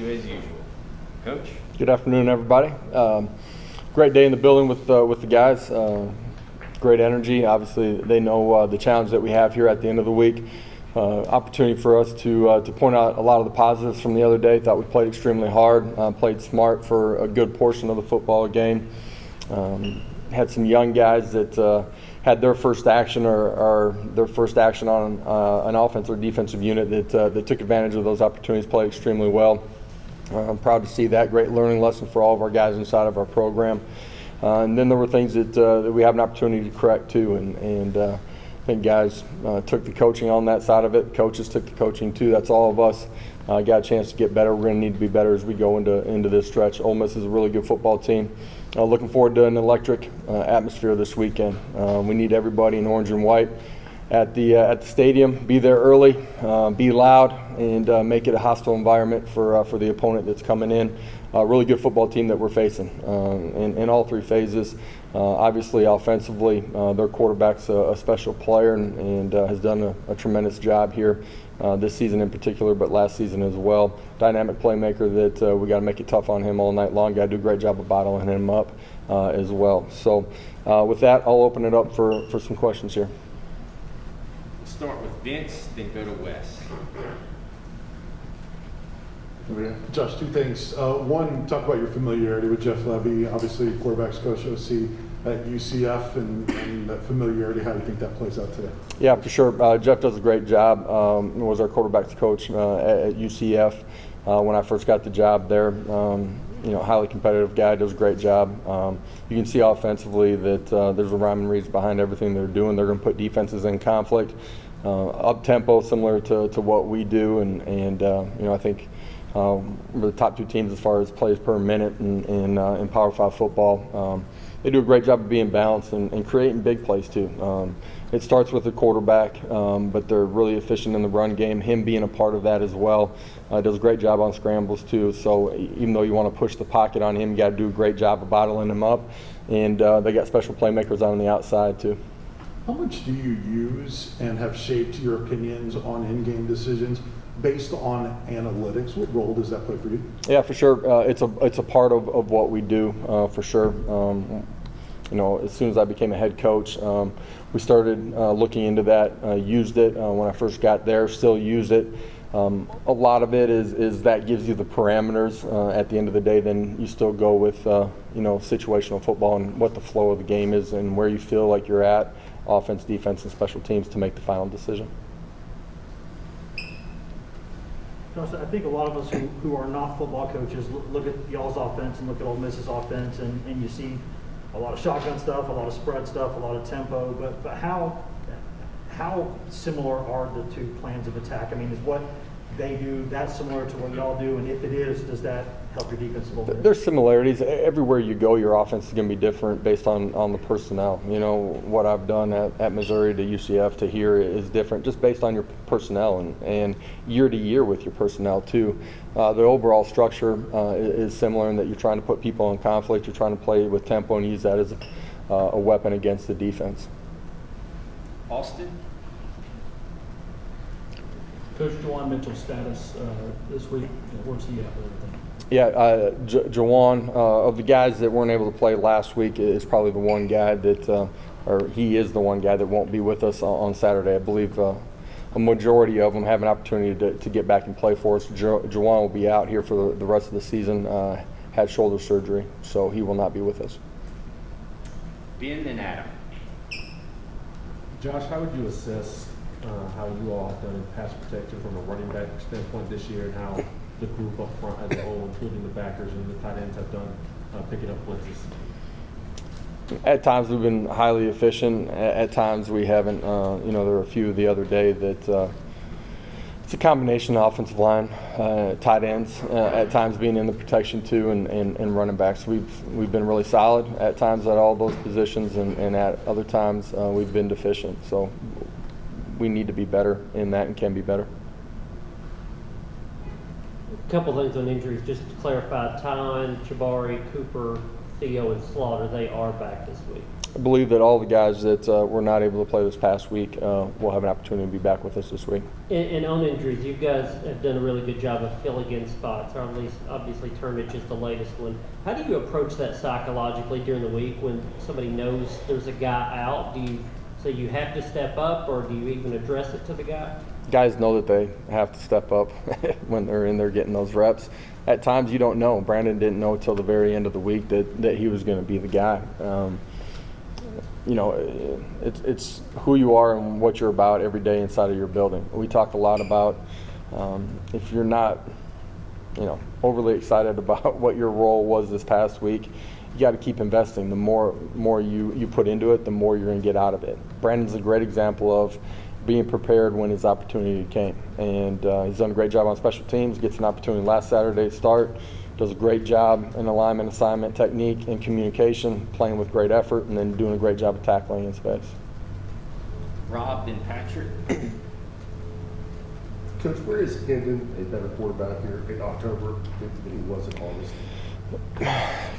you as usual. Coach? Good afternoon, everybody. Great day in the building with the guys. Great energy. Obviously, they know the challenge that we have here at the end of the week. Opportunity for us to point out a lot of the positives from the other day. Thought we played extremely hard, played smart for a good portion of the football game. Had some young guys that had their first action or their first action on an offense or defensive unit that took advantage of those opportunities, played extremely well. I'm proud to see that. Great learning lesson for all of our guys inside of our program. And then there were things that we have an opportunity to correct too, and I think guys took the coaching on that side of it. Coaches took the coaching too. That's all of us. Got a chance to get better. We're going to need to be better as we go into this stretch. Ole Miss is a really good football team. Looking forward to an electric atmosphere this weekend. We need everybody in orange and white at the stadium. Be there early, be loud, and make it a hostile environment for the opponent that's coming in. A really good football team that we're facing in all three phases. Obviously, offensively, their quarterback's a special player and has done a tremendous job here this season in particular, but last season as well. Dynamic playmaker that we got to make it tough on him all night long. Got to do a great job of bottling him up as well. So with that, I'll open it up for some questions here. We'll start with Vince, then go to Wes. Josh, two things. One, talk about your familiarity with Jeff Levy, obviously quarterbacks coach OC at UCF, and that familiarity, how do you think that plays out today? Yeah, for sure. Jeff does a great job. Was our quarterbacks coach at UCF when I first got the job there. Highly competitive guy, does a great job. You can see offensively that there's a rhyme and reason behind everything they're doing. They're going to put defenses in conflict, up tempo, similar to what we do, and I think. We're the top two teams as far as plays per minute in Power 5 football. They do a great job of being balanced and creating big plays too. It starts with the quarterback, but they're really efficient in the run game. Him being a part of that as well. Does a great job on scrambles too. So even though you want to push the pocket on him, you got to do a great job of bottling him up. And they got special playmakers on the outside too. How much do you use and have shaped your opinions on in-game decisions based on analytics? What role does that play for you? Yeah, for sure. It's a part of what we do, for sure. As soon as I became a head coach, we started looking into that, used it when I first got there, still use it. A lot of it is that gives you the parameters. At the end of the day, then you still go with situational football and what the flow of the game is and where you feel like you're at, offense, defense, and special teams to make the final decision. Josh, I think a lot of us who are not football coaches look at y'all's offense and look at Ole Miss's offense, and you see a lot of shotgun stuff, a lot of spread stuff, a lot of tempo. But how similar are the two plans of attack? I mean, is what they do that similar to what y'all do? And if it is, does that help your defense a little bit? There's similarities. Everywhere you go, your offense is going to be different based on the personnel. What I've done at Missouri to UCF to here is different just based on your personnel and year to year with your personnel too. The overall structure is similar in that you're trying to put people in conflict. You're trying to play with tempo and use that as a weapon against the defense. Austin? Coach Juwan Mitchell's status this week, where's he at with everything? Yeah, Juwan, of the guys that weren't able to play last week, is probably the one guy or he is the one guy that won't be with us on Saturday. I believe a majority of them have an opportunity to get back and play for us. Juwan will be out here for the rest of the season, had shoulder surgery, so he will not be with us. Ben and Adam. Josh, how would you assess how you all have done in pass protection from a running back standpoint this year, and how the group up front as a whole, including the backers and the tight ends, have done picking up blitzes? At times we've been highly efficient. At times we haven't. There were a few the other day that it's a combination of offensive line, tight ends, at times being in the protection too, and running backs. We've been really solid at times at all those positions, and at other times we've been deficient. So we need to be better in that and can be better. A couple things on injuries, just to clarify: Tyne, Chabari, Cooper, Theo, and Slaughter, they are back this week. believe that all the guys that were not able to play this past week will have an opportunity to be back with us this week. And on injuries, you guys have done a really good job of filling in spots, or at least obviously Turnage is the latest one. How do you approach that psychologically during the week when somebody knows there's a guy out? Do you say you have to step up, or do you even address it to the guy? Guys know that they have to step up when they're in there getting those reps. At times you don't know. Brandon didn't know until the very end of the week that he was going to be the guy. It's who you are and what you're about every day inside of your building. We talked a lot about if you're not, overly excited about what your role was this past week, you got to keep investing. The more you put into it, the more you're going to get out of it. Brandon's a great example of being prepared when his opportunity came, and he's done a great job on special teams. Gets an opportunity last Saturday to start. Does a great job in alignment, assignment, technique, and communication, playing with great effort, and then doing a great job of tackling in space. Rob, then Patrick. Coach, where is Hendon a better quarterback here in October than he was in August?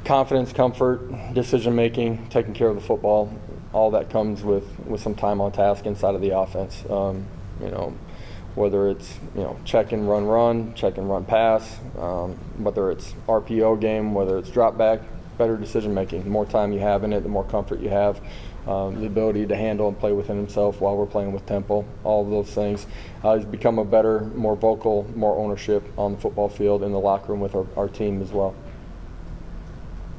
Confidence, comfort, decision making, taking care of the football, all that comes with some time on task inside of the offense. Whether it's check and run, check and run pass, whether it's RPO game, whether it's drop back, better decision making. The more time you have in it, the more comfort you have, the ability to handle and play within himself while we're playing with tempo, all of those things. He's become a better, more vocal, more ownership on the football field in the locker room with our team as well.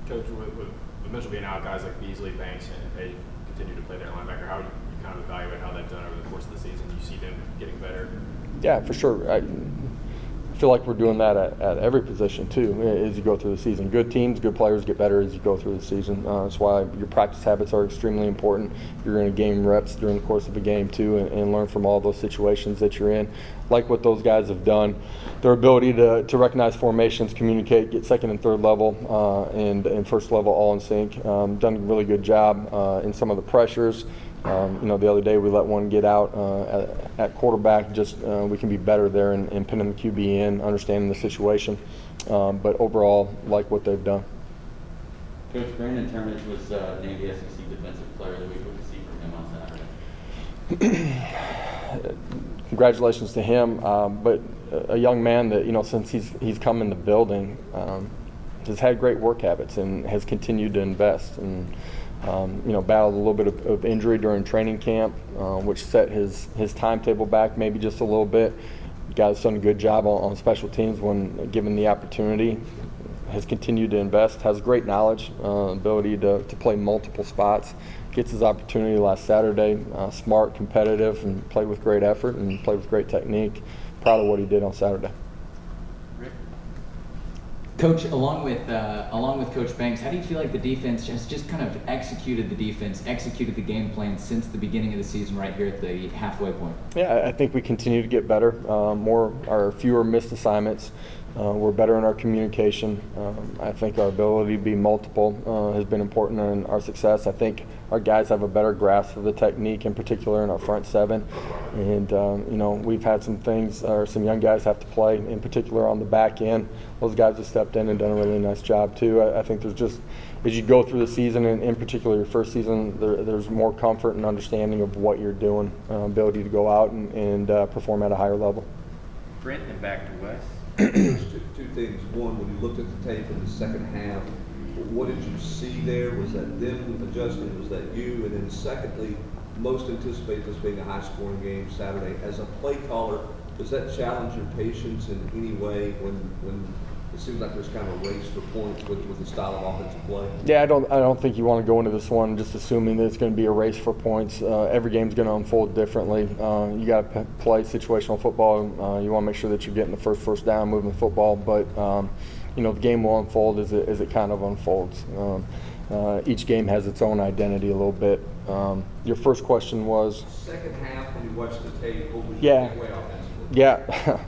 Coach, with Mitchell being out, guys like Beasley, Banks, and they continue to play their linebacker, how would you kind of evaluate how they've done over the course of the season? You see them getting better? Yeah, for sure. I feel like we're doing that at every position too as you go through the season. Good teams, good players get better as you go through the season. That's why your practice habits are extremely important. You're going to gain reps during the course of a game too, and learn from all those situations that you're in. Like what those guys have done, their ability to recognize formations, communicate, get second and third level and first level all in sync. Done a really good job in some of the pressures. The other day we let one get out at quarterback. Just we can be better there and pinning the QB in, understanding the situation. But overall, like what they've done. Coach, Brandon Turnage was named the SEC Defensive Player of the Week. What did you see from him on Saturday? Congratulations to him. But a young man that since he's come in the building, has had great work habits and has continued to invest and. Battled a little bit of injury during training camp, which set his timetable back maybe just a little bit. Guy's done a good job on special teams when given the opportunity. Has continued to invest, has great knowledge, ability to play multiple spots. Gets his opportunity last Saturday, smart, competitive, and played with great effort and played with great technique. Proud of what he did on Saturday. Coach, along with Coach Banks, how do you feel like the defense has just kind of executed the game plan since the beginning of the season right here at the halfway point? Yeah, I think we continue to get better, fewer missed assignments. We're better in our communication. I think our ability to be multiple has been important in our success. I think our guys have a better grasp of the technique, in particular in our front seven. And, we've had some things, or some young guys have to play, in particular on the back end. Those guys have stepped in and done a really nice job, too. I think there's just, as you go through the season, and in particular your first season, there's more comfort and understanding of what you're doing, ability to go out and perform at a higher level. Brent, and back to Wes. Two things. One, when you looked at the tape in the second half, what did you see there? Was that them adjusting? Was that you? And then secondly, most anticipate this being a high-scoring game Saturday. As a play caller, does that challenge your patience in any way when it seems like there's kind of a race for points with the style of offensive play? Yeah, I don't think you want to go into this one just assuming that it's going to be a race for points. Every game's going to unfold differently. You got to play situational football. You want to make sure that you're getting the first down, moving the football. But the game will unfold as it kind of unfolds. Each game has its own identity a little bit. Your first question was? Second half, when you watch the tape, what was your takeaway offensively? Yeah.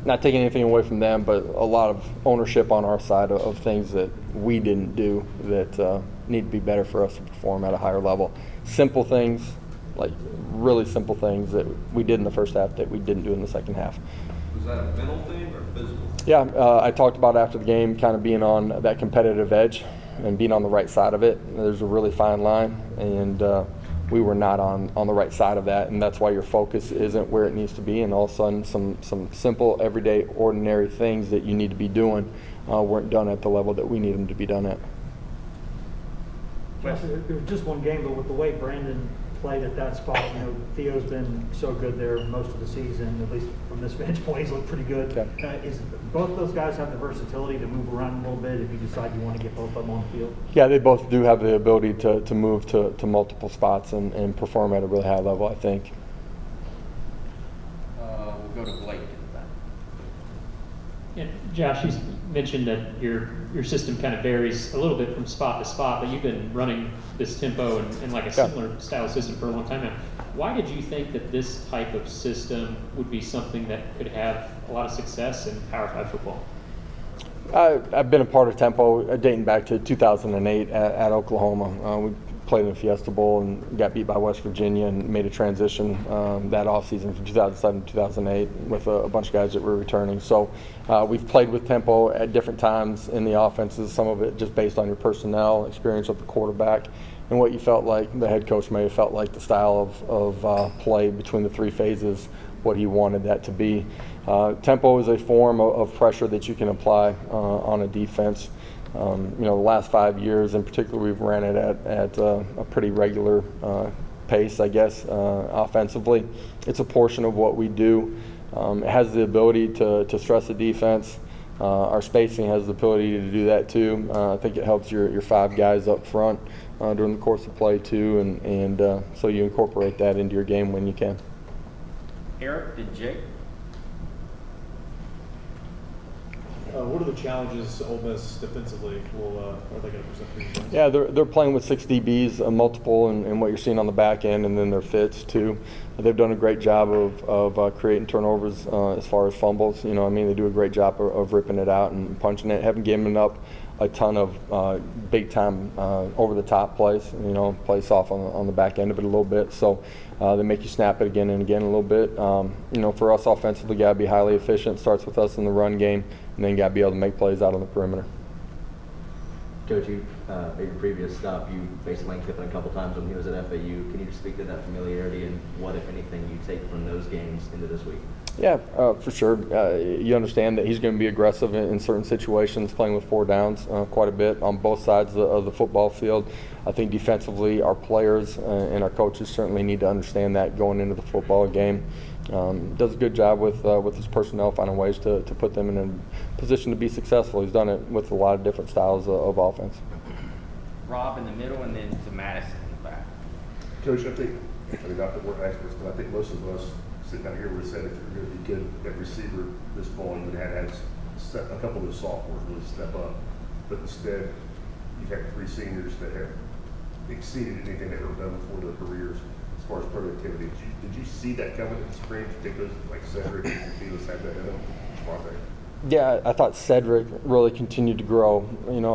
Not taking anything away from them, but a lot of ownership on our side of things that we didn't do that need to be better for us to perform at a higher level. Simple things, like really simple things that we did in the first half that we didn't do in the second half. Was that a mental thing or physical? Yeah, I talked about after the game kind of being on that competitive edge. and being on the right side of it. There's a really fine line, and we were not on the right side of that, and that's why your focus isn't where it needs to be, and all of a sudden some simple, everyday, ordinary things that you need to be doing weren't done at the level that we need them to be done at. Josh, it was just one game, but with the way Brandon played at that spot, Theo's been so good there most of the season, at least from this vantage point, he's looked pretty good. Okay. Is both those guys have the versatility to move around a little bit if you decide you want to get both of them on the field? Yeah, they both do have the ability to move to multiple spots and perform at a really high level, I think. We'll go to Blake in the back. Yeah, Josh, you mentioned that your system kind of varies a little bit from spot to spot, but you've been running this tempo and like a similar style system for a long time now. Why did you think that this type of system would be something that could have a lot of success in Power 5 football? I've been a part of tempo dating back to 2008 at Oklahoma. We played in the Fiesta Bowl and got beat by West Virginia and made a transition that offseason from 2007 to 2008 with a bunch of guys that were returning. So we've played with tempo at different times in the offenses, some of it just based on your personnel, experience with the quarterback, and what you felt like the head coach may have felt like the style of play between the three phases, what he wanted that to be. Tempo is a form of pressure that you can apply on a defense. The last 5 years in particular, we've ran it at a pretty regular pace, I guess, offensively. It's a portion of what we do. It has the ability to stress the defense. Our spacing has the ability to do that too. I think it helps your five guys up front during the course of play too, and so you incorporate that into your game when you can. Eric, did Jake? What are the challenges Ole Miss defensively are they going to present for you guys? Yeah, they're playing with 6 DBs, multiple, and what you're seeing on the back end, and then their fits too. They've done a great job of creating turnovers as far as fumbles. They do a great job of ripping it out and punching it. Haven't given up a ton of big time over the top plays. Plays off on the back end of it a little bit. So they make you snap it again and again a little bit. For us offensively, got to be highly efficient. Starts with us in the run game, and then got to be able to make plays out on the perimeter. Coach, at your previous stop, you faced Lane Kiffin a couple times when he was at FAU. Can you just speak to that familiarity and what, if anything, you take from those games into this week? Yeah, for sure. You understand that he's going to be aggressive in certain situations, playing with 4 downs quite a bit on both sides of the football field. I think defensively, our players and our coaches certainly need to understand that going into the football game. Does a good job with his personnel, finding ways to put them in a position to be successful. He's done it with a lot of different styles of offense. Rob in the middle, and then to Madison in the back. Coach, not that we're experts, but I think most of us sitting down here would have said if you're going to be good at receiver this fall, you would have had a couple of the sophomores really step up. But instead, you've had 3 seniors that have exceeded anything they were done before their careers as far as productivity. Did you see that coming in the spring? Did you think those like Cedric and Felix had that in them? Yeah, I thought Cedric really continued to grow.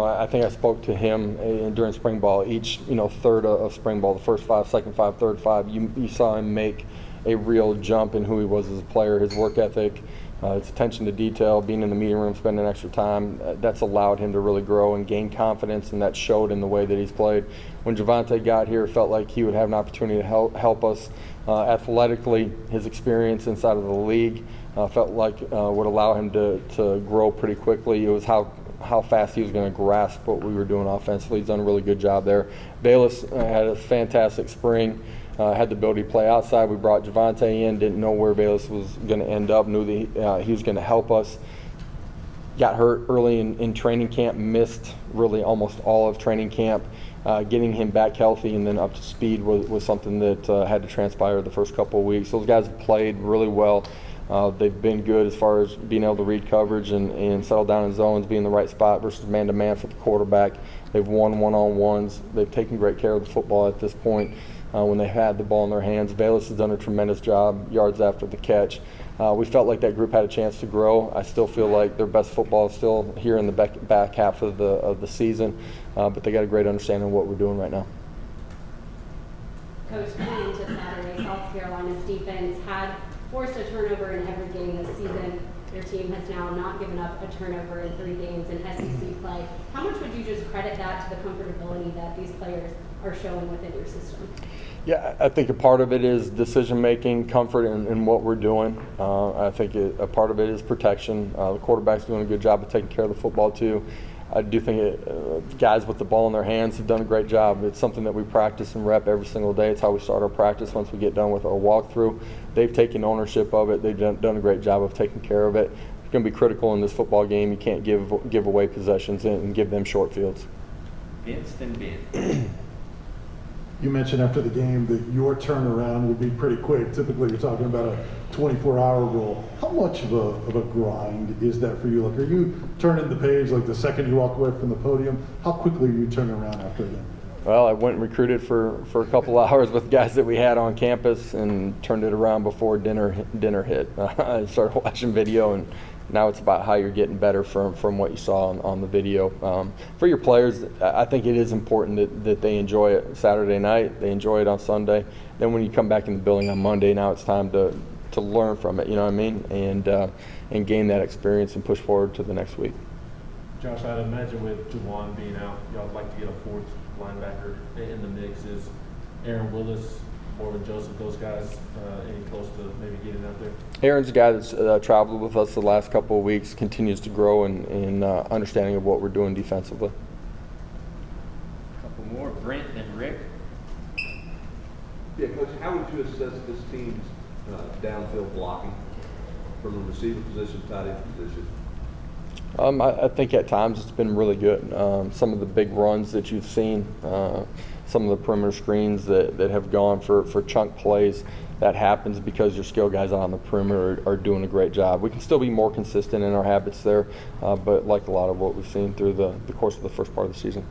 I think I spoke to him during spring ball. Each, third of spring ball, the first 5, second 5, third 5, you saw him make a real jump in who he was as a player, his work ethic, his attention to detail, being in the meeting room, spending extra time. That's allowed him to really grow and gain confidence, and that showed in the way that he's played. When Javonte got here, it felt like he would have an opportunity to help us athletically. His experience inside of the league felt like would allow him to grow pretty quickly. It was how fast he was going to grasp what we were doing offensively. He's done a really good job there. Bayless had a fantastic spring. Had the ability to play outside. We brought Javonte in, didn't know where Bayless was going to end up, knew that he was going to help us. Got hurt early in training camp, missed really almost all of training camp. Getting him back healthy and then up to speed was something that had to transpire the first couple of weeks. Those guys have played really well. They've been good as far as being able to read coverage and settle down in zones, be in the right spot versus man-to-man for the quarterback. They've won one-on-ones. They've taken great care of the football at this point. When they had the ball in their hands, Bayless has done a tremendous job, yards after the catch. We felt like that group had a chance to grow. I still feel like their best football is still here in the back half of the season, but they got a great understanding of what we're doing right now. Coach, coming into Saturday, South Carolina's defense had forced a turnover in every game this season. Your team has now not given up a turnover in 3 games in SEC play. How much would you just credit that to the comfortability that these players are showing within your system? Yeah, I think a part of it is decision-making, comfort in what we're doing. I think a part of it is protection. The quarterback's doing a good job of taking care of the football, too. I do think guys with the ball in their hands have done a great job. It's something that we practice and rep every single day. It's how we start our practice once we get done with our walkthrough. They've taken ownership of it. They've done a great job of taking care of it. It's going to be critical in this football game. You can't give away possessions and give them short fields. Vince, then Ben. You mentioned after the game that your turnaround would be pretty quick. Typically, you're talking about a 24-hour rule. How much of a grind is that for you? Like, are you turning the page like the second you walk away from the podium? How quickly are you turning around after that? Well, I went and recruited for a couple hours with guys that we had on campus and turned it around before dinner hit. I started watching video, and now it's about how you're getting better from what you saw on the video. For your players, I think it is important that they enjoy it Saturday night, they enjoy it on Sunday. Then when you come back in the building on Monday, now it's time to learn from it, you know what I mean, and gain that experience and push forward to the next week. Josh, I'd imagine with Juwan being out, y'all would like to get a fourth linebacker in the mix. Is Aaron Willis, Morgan Joseph, those guys any close to maybe getting out there? Aaron's a guy that's traveled with us the last couple of weeks, continues to grow in understanding of what we're doing defensively. A couple more, Brent and Rick. Yeah, Coach, how would you assess this team's downfield blocking from the receiver position, tight end position? I think at times it's been really good. Some of the big runs that you've seen, some of the perimeter screens that have gone for chunk plays, that happens because your skill guys out on the perimeter are doing a great job. We can still be more consistent in our habits there, but like a lot of what we've seen through the course of the first part of the season.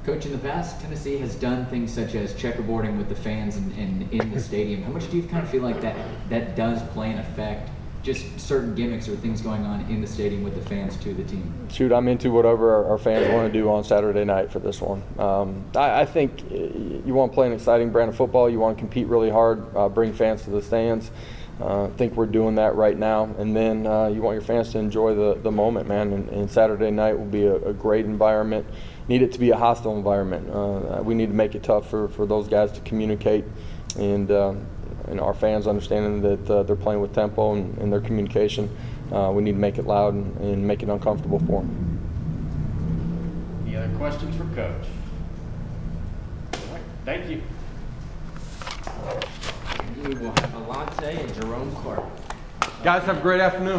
Coach, in the past, Tennessee has done things such as checkerboarding with the fans and in the stadium. How much do you kind of feel like that does play an effect? Just certain gimmicks or things going on in the stadium with the fans to the team? Shoot, I'm into whatever our fans want to do on Saturday night for this one. I think you want to play an exciting brand of football. You want to compete really hard, bring fans to the stands. I think we're doing that right now. And then you want your fans to enjoy the moment, man. And Saturday night will be a great environment. Need it to be a hostile environment. We need to make it tough for those guys to communicate and our fans understanding that they're playing with tempo and their communication. We need to make it loud and make it uncomfortable for them. Any other questions for Coach? All right, thank you. We will have a latte and Jerome Clark. Guys, have a great afternoon.